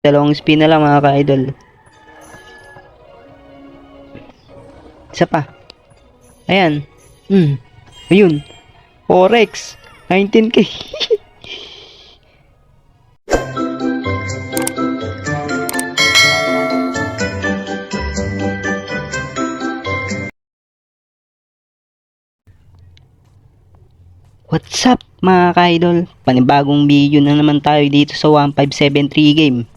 Dalawang spin na lang mga ka-idol. Isa pa. Ayan. Ayun. Forex. 19k. What's up mga ka-idol? Panibagong video na naman tayo dito sa 1573 game.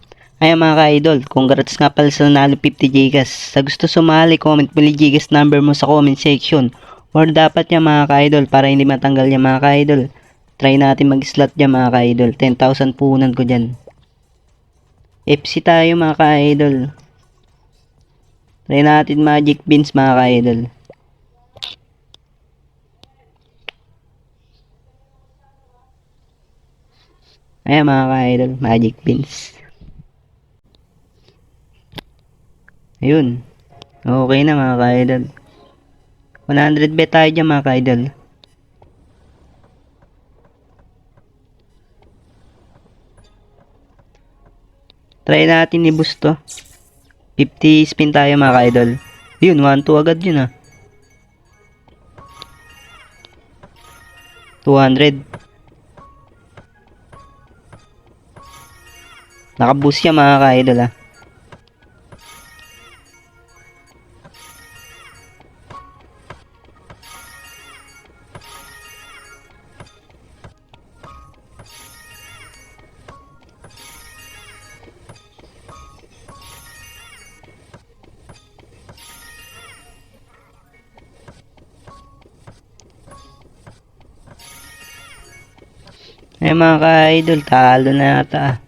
Ayan mga ka-idol, congrats nga pala sa nanalo 50 gigas. Sa gusto sumali, comment mo yung gigas number mo sa comment section. Or dapat yan mga ka-idol para hindi matanggal yan mga ka-idol. Try natin mag-slot dyan mga ka-idol. 10,000 punan ko dyan. FC tayo mga ka-idol. Try natin magic beans mga ka-idol. Ayan mga ka-idol, magic beans. Ayun. Okay na mga ka-idol. 100 bet tayo dyan mga ka-idol. Try natin i-boost to. 50 spin tayo mga ka-idol. Yun, 1-2 agad yun ah. 200. Naka-boost yan mga ka-idol ah. Eh mga ka-idol, talo na yata ah.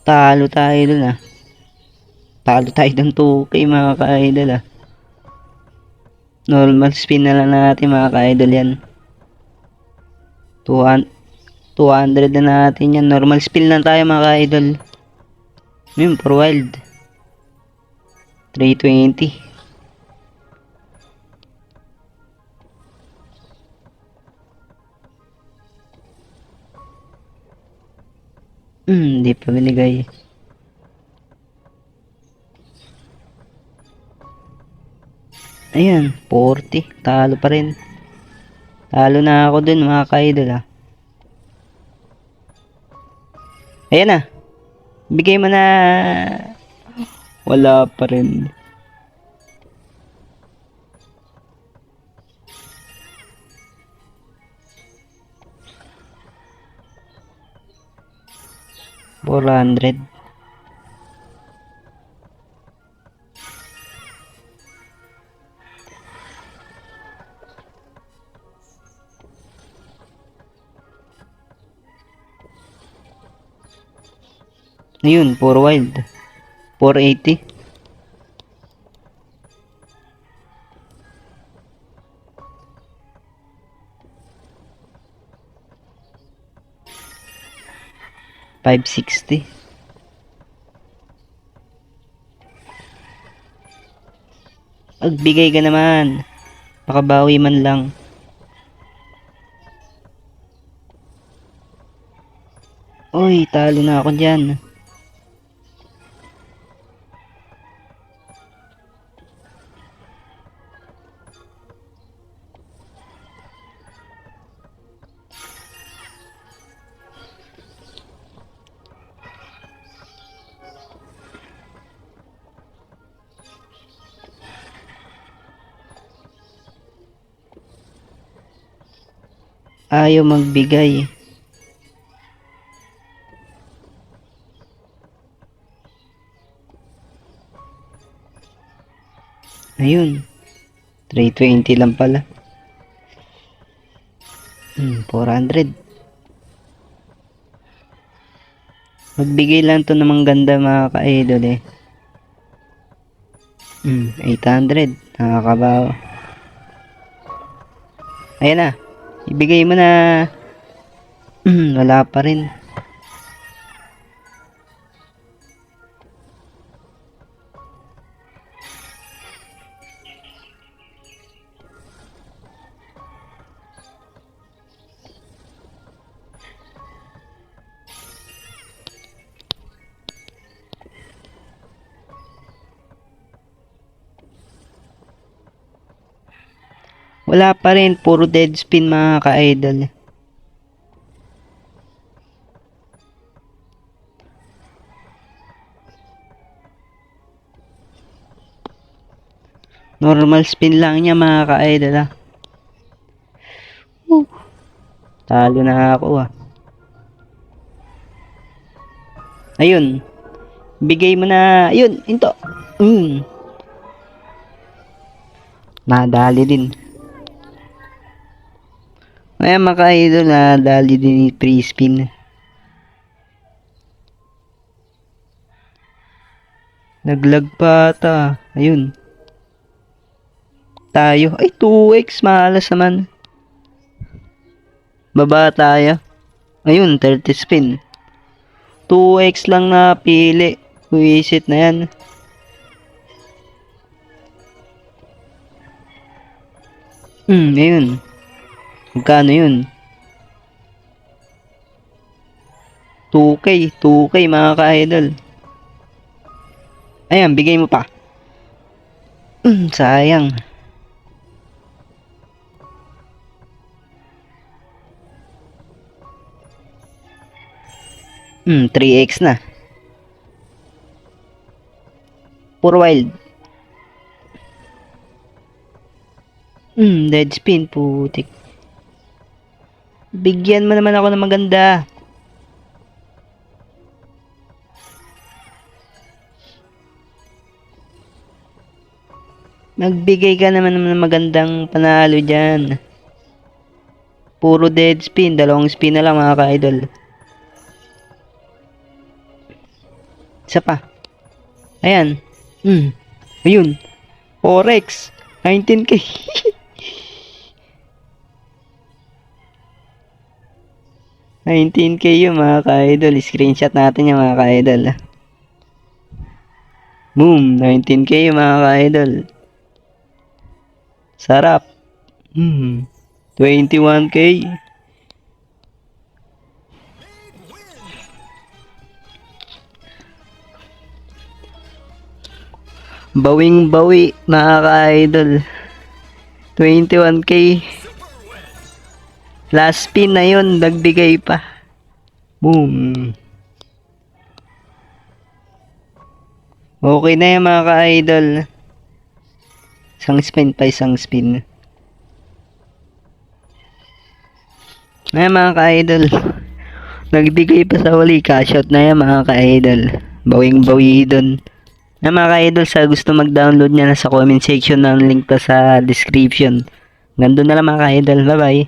Talo tayo dun ah. Talo tayo dun 2K mga ka-idol ah. Normal spin na lang natin mga ka-idol yan. 200 na natin yan. Normal spin lang tayo mga ka-idol. Yun, for wild. 320. Hindi pa binigay. Ayan, 40. Talo pa rin. Talo na ako dun mga ka-idol ah. Ayan na. Bigay mo na. Wala pa rin. $400. Ayun, 4 wild. 480. $560. Magbigay ka naman. Makabawi man lang. Uy, talo na ako dyan. Ayaw magbigay. Ayun. 320 lang pala. 400. Magbigay lang to namang ganda mga ka-idol eh. 800. Nakakabaw. Ayan na. Ibigay mo na. Wala pa rin. Wala pa rin, puro dead spin mga ka-idol. Normal spin lang niya mga ka-idol ah. Talo na ako ah. Ayun. Bigay mo na. Ayun, into. Nadali din. Ayan mga ka-idol, nadali din yung free spin. Naglag pa ata. Ayun. Tayo. Ay, 2x. Malas naman. Baba tayo. Ayun, 30 spin. 2x lang na pili. Buisit na yan. Ayun. Magkano yun? 2k. 2k mga ka-idol. Ayan, bigay mo pa. Sayang. 3x na. Puro wild. Dead spin, putik. Bigyan mo naman ako ng maganda. Nagbigay ka naman ng magandang panalo dyan. Puro dead spin. 2 spin na lang mga ka-idol. Isa pa. Ayan. Ayun. Forex. 19k. 19k yung mga ka-idol. Screenshot natin yung mga ka-idol. Boom. 19k yung mga ka-idol. Sarap. 21k. Bawing-bawi mga ka-idol. 21k. Last spin na yun, nagbigay pa. Boom. Okay na yan mga ka-idol. Isang spin pa, isang spin. Ayan mga ka-idol. Nagbigay pa sa huli. Cash out na yan mga ka-idol. Bawing-bawi dun. Ayan mga ka-idol, sa gusto mag-download niya, nasa comment section ng link to sa description. Ganda na lang mga ka-idol. Bye bye.